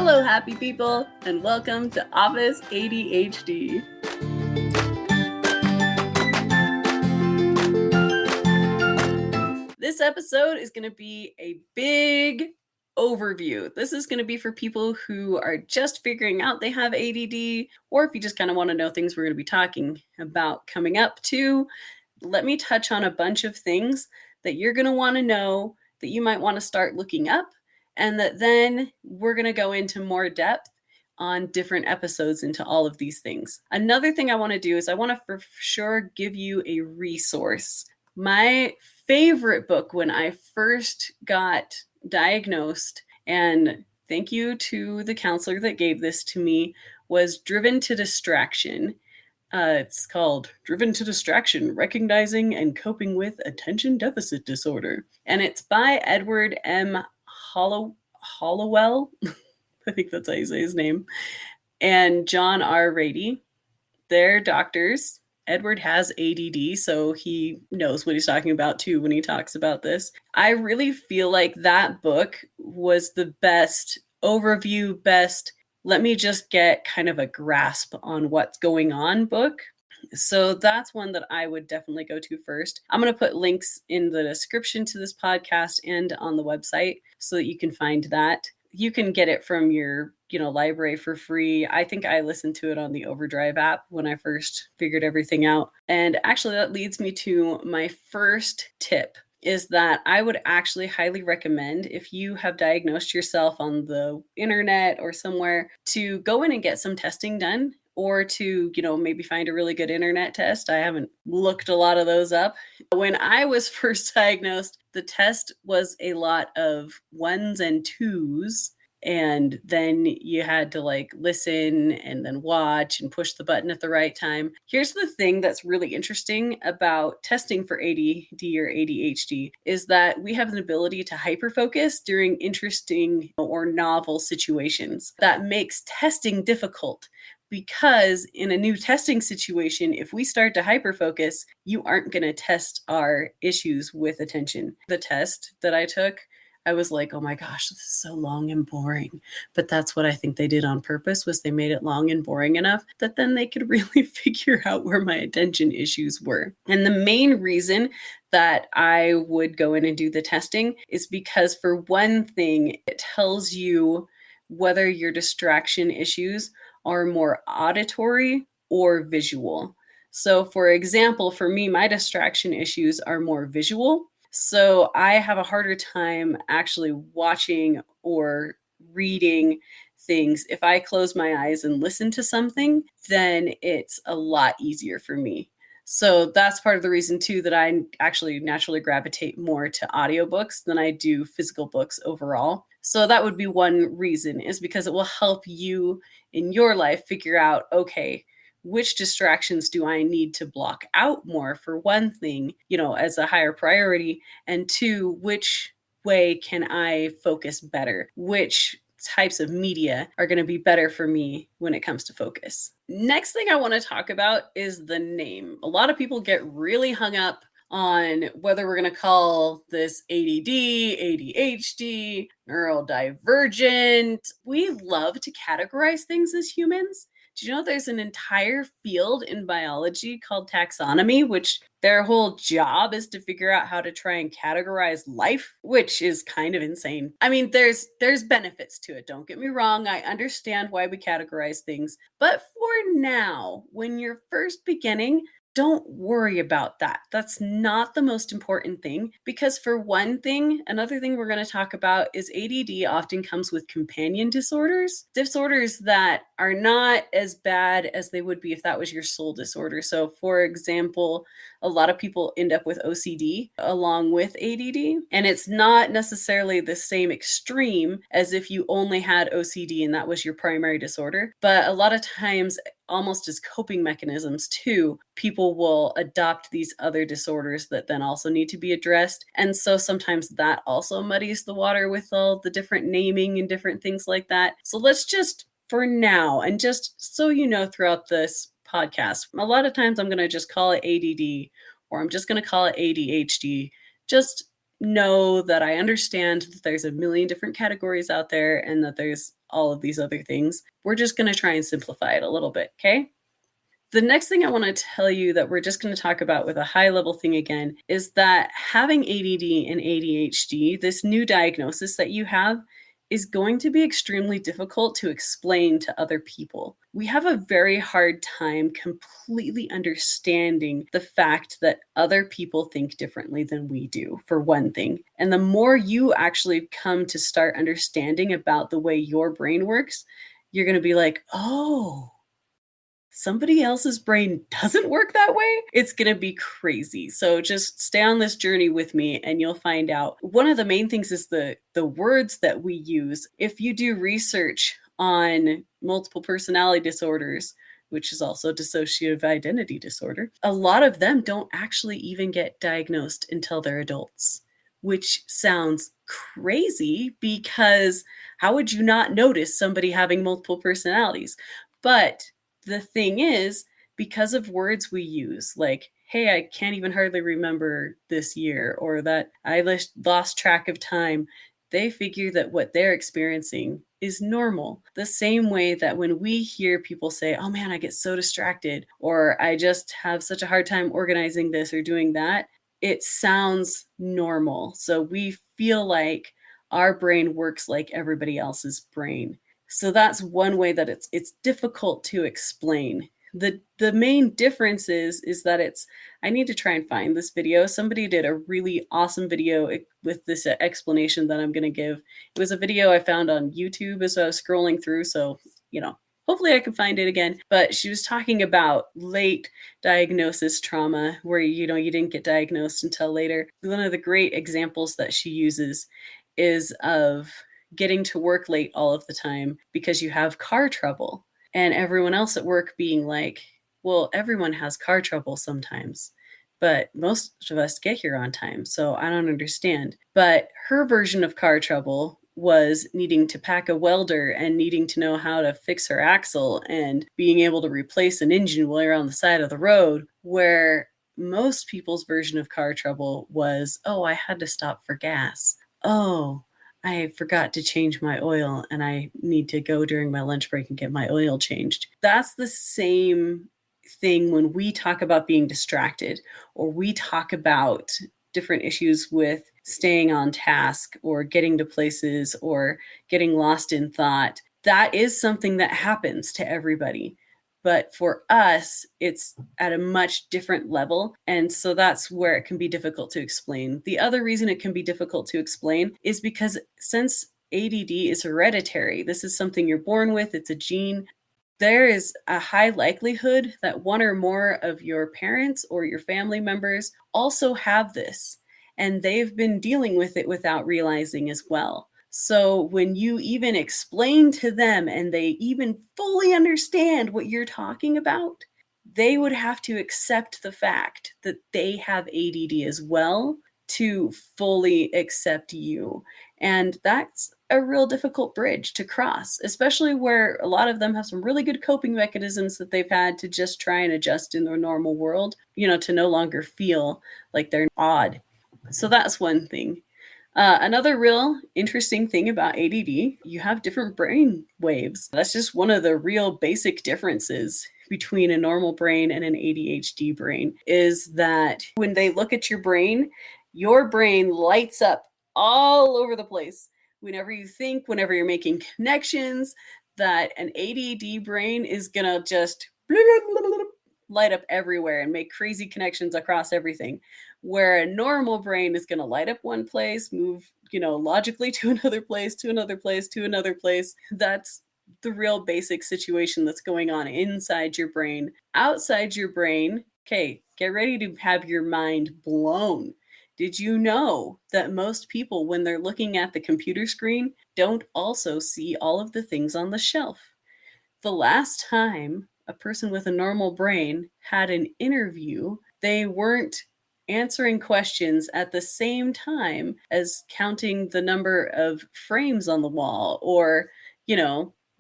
Hello, happy people, and welcome to Office ADHD. This episode is going to be a big overview. This is going to be for people who are just figuring out they have ADD, or if you just kind of want to know things we're going to be talking about coming up too. Let me touch on a bunch of things that you're going to want to know, that you might want to start looking up, and that then we're going to go into more depth on different episodes into all of these things. Another thing I want to do is I want to for sure give you a resource. My favorite book when I first got diagnosed, and thank you to the counselor that gave this to me, was Driven to Distraction. It's called Driven to Distraction, Recognizing and Coping with Attention Deficit Disorder. And it's by Edward M. Hollowell, I think that's how you say his name, and John R. Rady. They're doctors. Edward has ADD, so he knows what he's talking about too when he talks about this. I really feel like that book was the best overview, best let me just get kind of a grasp on what's going on book. So that's one that I would definitely go to first. I'm going to put links in the description to this podcast and on the website so that you can find that. You can get it from your, library for free. I think I listened to it on the Overdrive app when I first figured everything out. And actually that leads me to my first tip, is that I would actually highly recommend, if you have diagnosed yourself on the internet or somewhere, to go in and get some testing done, or to, maybe find a really good internet test. I haven't looked a lot of those up. When I was first diagnosed, the test was a lot of 1s and 2s. And then you had to listen and then watch and push the button at the right time. Here's the thing that's really interesting about testing for ADD or ADHD, is that we have an ability to hyperfocus during interesting or novel situations. That makes testing difficult, because in a new testing situation, if we start to hyperfocus, you aren't going to test our issues with attention. The test that I took, I was like, oh my gosh, this is so long and boring. But that's what I think they did on purpose, was they made it long and boring enough that then they could really figure out where my attention issues were. And the main reason that I would go in and do the testing is because, for one thing, it tells you whether your distraction issues are more auditory or visual. So for example, for me, my distraction issues are more visual. So I have a harder time actually watching or reading things. If I close my eyes and listen to something, then it's a lot easier for me. So that's part of the reason too that I actually naturally gravitate more to audiobooks than I do physical books overall. So that would be one reason, is because it will help you in your life figure out, okay, which distractions do I need to block out more, for one thing, as a higher priority, and two, which way can I focus better? Which types of media are going to be better for me when it comes to focus? Next thing I want to talk about is the name. A lot of people get really hung up on whether we're going to call this ADD, ADHD, neurodivergent. We love to categorize things as humans. Do you know there's an entire field in biology called taxonomy, which their whole job is to figure out how to try and categorize life, which is kind of insane. I mean, there's benefits to it. Don't get me wrong. I understand why we categorize things. But for now, when you're first beginning, don't worry about that. That's not the most important thing, because for one thing, another thing we're going to talk about is ADD often comes with companion disorders that are not as bad as they would be if that was your sole disorder. So for example, a lot of people end up with OCD along with ADD, and it's not necessarily the same extreme as if you only had OCD and that was your primary disorder. But a lot of times, almost as coping mechanisms too, people will adopt these other disorders that then also need to be addressed. And so sometimes that also muddies the water with all the different naming and different things like that. So let's just, for now, and just so you know throughout this podcast, a lot of times I'm going to just call it ADD, or I'm just going to call it ADHD. Just know that I understand that there's a million different categories out there, and that there's all of these other things. We're just going to try and simplify it a little bit, okay? The next thing I want to tell you that we're just going to talk about with a high level thing again is that having ADD and ADHD, this new diagnosis that you have, is going to be extremely difficult to explain to other people. We have a very hard time completely understanding the fact that other people think differently than we do, for one thing. And the more you actually come to start understanding about the way your brain works, you're going to be like, oh, somebody else's brain doesn't work that way, it's going to be crazy. So just stay on this journey with me and you'll find out. One of the main things is the words that we use. If you do research on multiple personality disorders, which is also dissociative identity disorder, a lot of them don't actually even get diagnosed until they're adults, which sounds crazy because how would you not notice somebody having multiple personalities? But the thing is, because of words we use, like, hey, I can't even hardly remember this year, or that I lost track of time, they figure that what they're experiencing is normal. The same way that when we hear people say, oh man, I get so distracted, or I just have such a hard time organizing this or doing that, it sounds normal. So we feel like our brain works like everybody else's brain. So that's one way that it's difficult to explain. The main difference is that it's I need to try and find this video. Somebody did a really awesome video with this explanation that I'm going to give. It was a video I found on YouTube as I was scrolling through, so hopefully I can find it again. But she was talking about late diagnosis trauma where you didn't get diagnosed until later. One of the great examples that she uses is of getting to work late all of the time because you have car trouble, and everyone else at work being like, well, everyone has car trouble sometimes, but most of us get here on time, so I don't understand. But her version of car trouble was needing to pack a welder and needing to know how to fix her axle and being able to replace an engine while you're on the side of the road, where most people's version of car trouble was, oh, I had to stop for gas. Oh, I forgot to change my oil and I need to go during my lunch break and get my oil changed. That's the same thing when we talk about being distracted, or we talk about different issues with staying on task or getting to places or getting lost in thought. That is something that happens to everybody. But for us, it's at a much different level. And so that's where it can be difficult to explain. The other reason it can be difficult to explain is because since ADD is hereditary, this is something you're born with, it's a gene, there is a high likelihood that one or more of your parents or your family members also have this, and they've been dealing with it without realizing as well. So when you even explain to them and they even fully understand what you're talking about, they would have to accept the fact that they have ADD as well to fully accept you. And that's a real difficult bridge to cross, especially where a lot of them have some really good coping mechanisms that they've had to just try and adjust in their normal world, to no longer feel like they're odd. So that's one thing. Another real interesting thing about ADD, you have different brain waves. That's just one of the real basic differences between a normal brain and an ADHD brain, is that when they look at your brain lights up all over the place. Whenever you think, whenever you're making connections, that an ADD brain is going to just light up everywhere and make crazy connections across everything, where a normal brain is going to light up one place, move, logically to another place, to another place, to another place. That's the real basic situation that's going on inside your brain. Outside your brain, okay, get ready to have your mind blown. Did you know that most people, when they're looking at the computer screen, don't also see all of the things on the shelf? The last time a person with a normal brain had an interview, they weren't answering questions at the same time as counting the number of frames on the wall, or,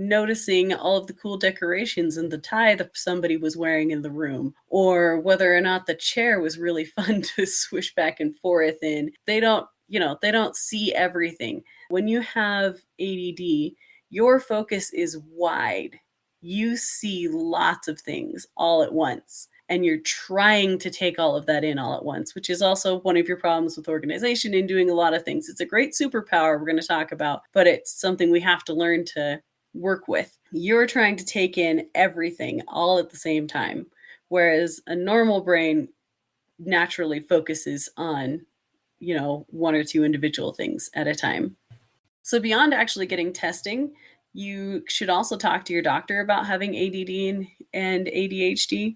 noticing all of the cool decorations and the tie that somebody was wearing in the room, or whether or not the chair was really fun to swish back and forth in. They don't see everything. When you have ADD, Your focus is wide. You see lots of things all at once, and you're trying to take all of that in all at once, which is also one of your problems with organization and doing a lot of things. It's a great superpower we're going to talk about, but it's something we have to learn to work with. You're trying to take in everything all at the same time, whereas a normal brain naturally focuses on, one or two individual things at a time. So beyond actually getting testing, you should also talk to your doctor about having ADD and ADHD.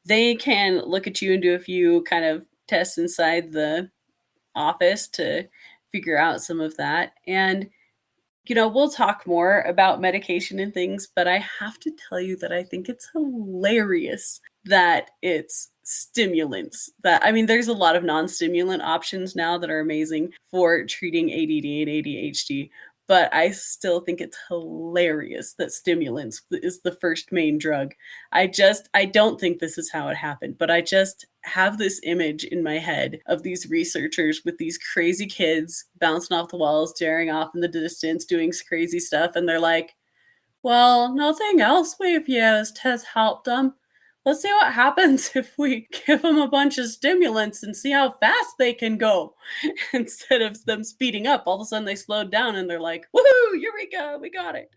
They can look at you and do a few kind of tests inside the office to figure out some of that. And we'll talk more about medication and things, but I have to tell you that I think it's hilarious that it's stimulants. That I mean, there's a lot of non-stimulant options now that are amazing for treating ADD and ADHD, but I still think it's hilarious that stimulants is the first main drug. I don't think this is how it happened, but I just have this image in my head of these researchers with these crazy kids bouncing off the walls, staring off in the distance, doing crazy stuff. And they're like, well, nothing else we've used has helped them. Let's see what happens if we give them a bunch of stimulants and see how fast they can go. Instead of them speeding up, all of a sudden they slowed down and they're like, woohoo, eureka, we got it.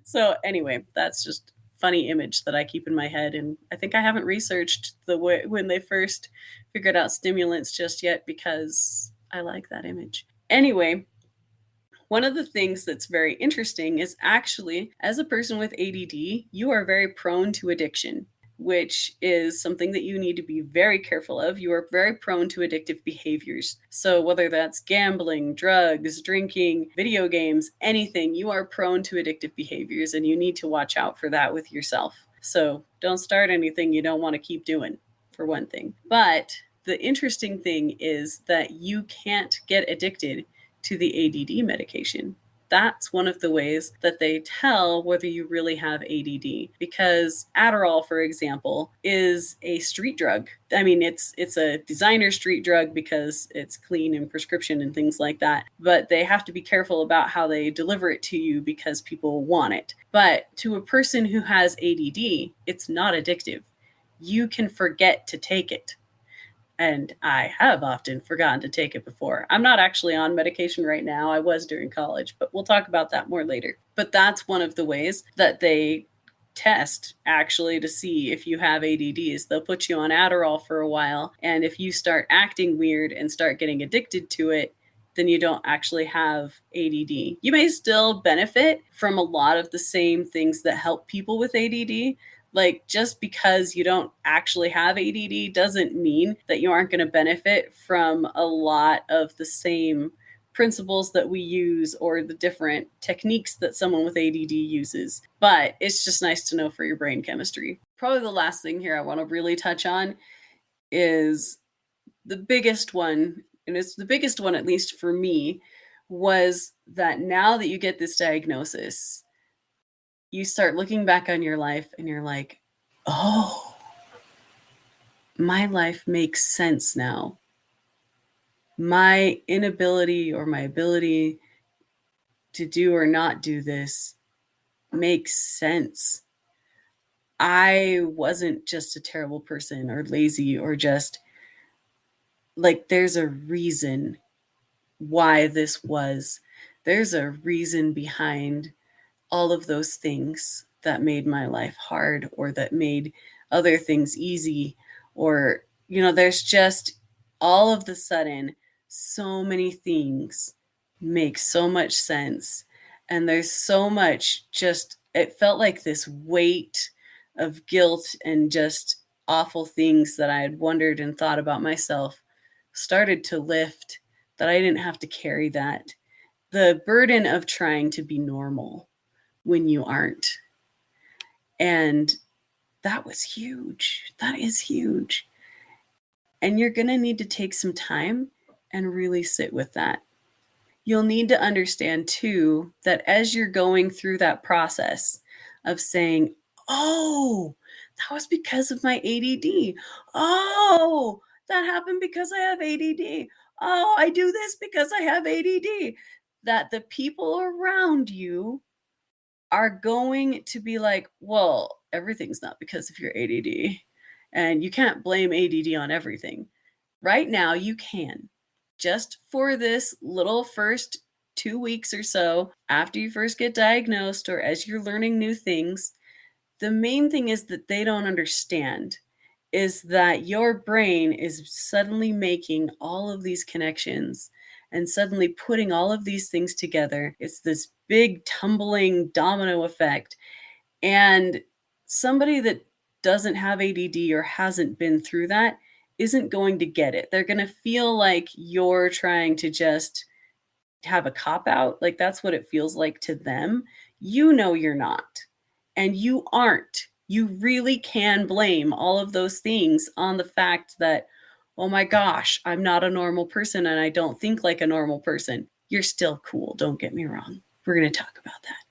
So anyway, that's just funny image that I keep in my head. And I think I haven't researched the way when they first figured out stimulants just yet because I like that image. Anyway, one of the things that's very interesting is actually, as a person with ADD, you are very prone to addiction, which is something that you need to be very careful of. You are very prone to addictive behaviors. So, whether that's gambling, drugs, drinking, video games, anything, you are prone to addictive behaviors, and you need to watch out for that with yourself. So, don't start anything you don't want to keep doing, for one thing. But the interesting thing is that you can't get addicted to the ADD medication. That's one of the ways that they tell whether you really have ADD, because Adderall, for example, is a street drug. I mean, it's a designer street drug because it's clean and prescription and things like that, but they have to be careful about how they deliver it to you because people want it. But to a person who has ADD, it's not addictive. You can forget to take it. And I have often forgotten to take it before. I'm not actually on medication right now. I was during college, but we'll talk about that more later. But that's one of the ways that they test actually to see if you have ADD is they'll put you on Adderall for a while. And if you start acting weird and start getting addicted to it, then you don't actually have ADD. You may still benefit from a lot of the same things that help people with ADD, like, just because you don't actually have ADD doesn't mean that you aren't going to benefit from a lot of the same principles that we use or the different techniques that someone with ADD uses. But it's just nice to know for your brain chemistry. Probably the last thing here I want to really touch on is the biggest one, and it's the biggest one, at least for me, was that now that you get this diagnosis, you start looking back on your life and you're like, oh, my life makes sense now. My inability or my ability to do or not do this makes sense. I wasn't just a terrible person or lazy or just like, there's a reason why this was. There's a reason behind all of those things that made my life hard or that made other things easy. Or, there's just all of the sudden so many things make so much sense. And there's so much just, it felt like this weight of guilt and just awful things that I had wondered and thought about myself started to lift, that I didn't have to carry that. The burden of trying to be normal when you aren't. And that was huge. That is huge. And you're going to need to take some time and really sit with that. You'll need to understand too that as you're going through that process of saying, oh, that was because of my ADD. Oh, that happened because I have ADD. Oh, I do this because I have ADD. That the people around you are going to be like, well, everything's not because of your ADD. And you can't blame ADD on everything. Right now, you can. Just for this little first 2 weeks or so after you first get diagnosed or as you're learning new things, the main thing is that they don't understand is that your brain is suddenly making all of these connections and suddenly putting all of these things together. It's this big tumbling domino effect. And somebody that doesn't have ADD or hasn't been through that isn't going to get it. They're going to feel like you're trying to just have a cop out. Like that's what it feels like to them. You know you're not. And you aren't. You really can blame all of those things on the fact that, oh my gosh, I'm not a normal person and I don't think like a normal person. You're still cool. Don't get me wrong. We're going to talk about that.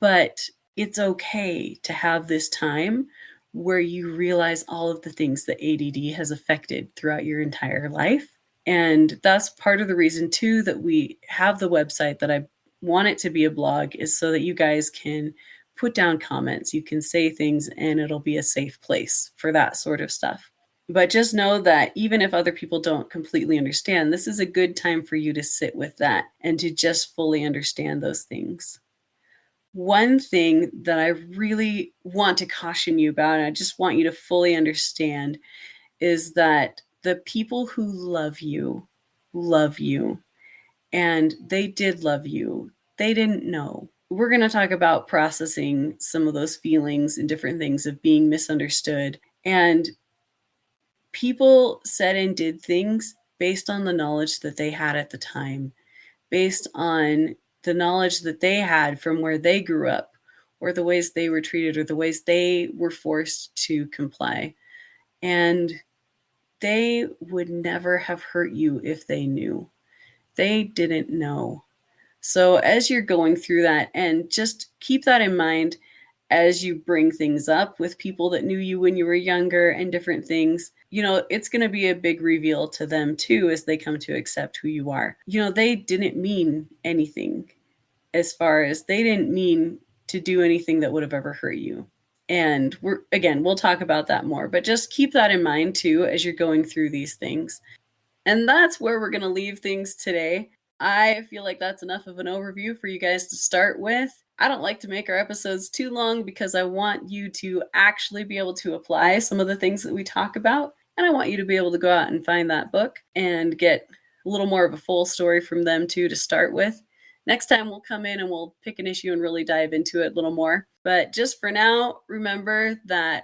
But it's okay to have this time where you realize all of the things that ADD has affected throughout your entire life. And that's part of the reason too that we have the website, that I want it to be a blog, is so that you guys can put down comments, you can say things, and it'll be a safe place for that sort of stuff. But just know that even if other people don't completely understand, this is a good time for you to sit with that and to just fully understand those things. One thing that I really want to caution you about, and I just want you to fully understand, is that the people who love you, and they did love you. They didn't know. We're going to talk about processing some of those feelings and different things of being misunderstood. And people said and did things based on the knowledge that they had at the time, based on the knowledge that they had from where they grew up, or the ways they were treated, or the ways they were forced to comply. And they would never have hurt you if they knew. They didn't know. So as you're going through that, and just keep that in mind as you bring things up with people that knew you when you were younger and different things, it's going to be a big reveal to them too as they come to accept who you are. They didn't mean anything, as far as they didn't mean to do anything that would have ever hurt you. And we'll talk about that more, but just keep that in mind too as you're going through these things. And that's where we're going to leave things today. I feel like that's enough of an overview for you guys to start with. I don't like to make our episodes too long because I want you to actually be able to apply some of the things that we talk about. And I want you to be able to go out and find that book and get a little more of a full story from them too to start with. Next time we'll come in and we'll pick an issue and really dive into it a little more. But just for now, remember that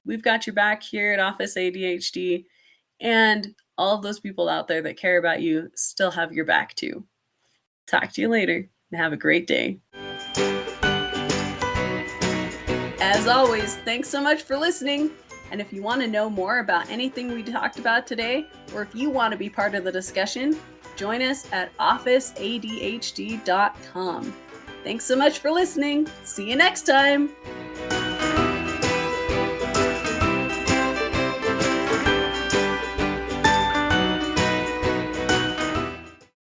we've got your back here at Office ADHD, and all of those people out there that care about you still have your back too. Talk to you later and have a great day. As always, thanks so much for listening. And if you want to know more about anything we talked about today, or if you want to be part of the discussion, join us at officeadhd.com. Thanks so much for listening. See you next time.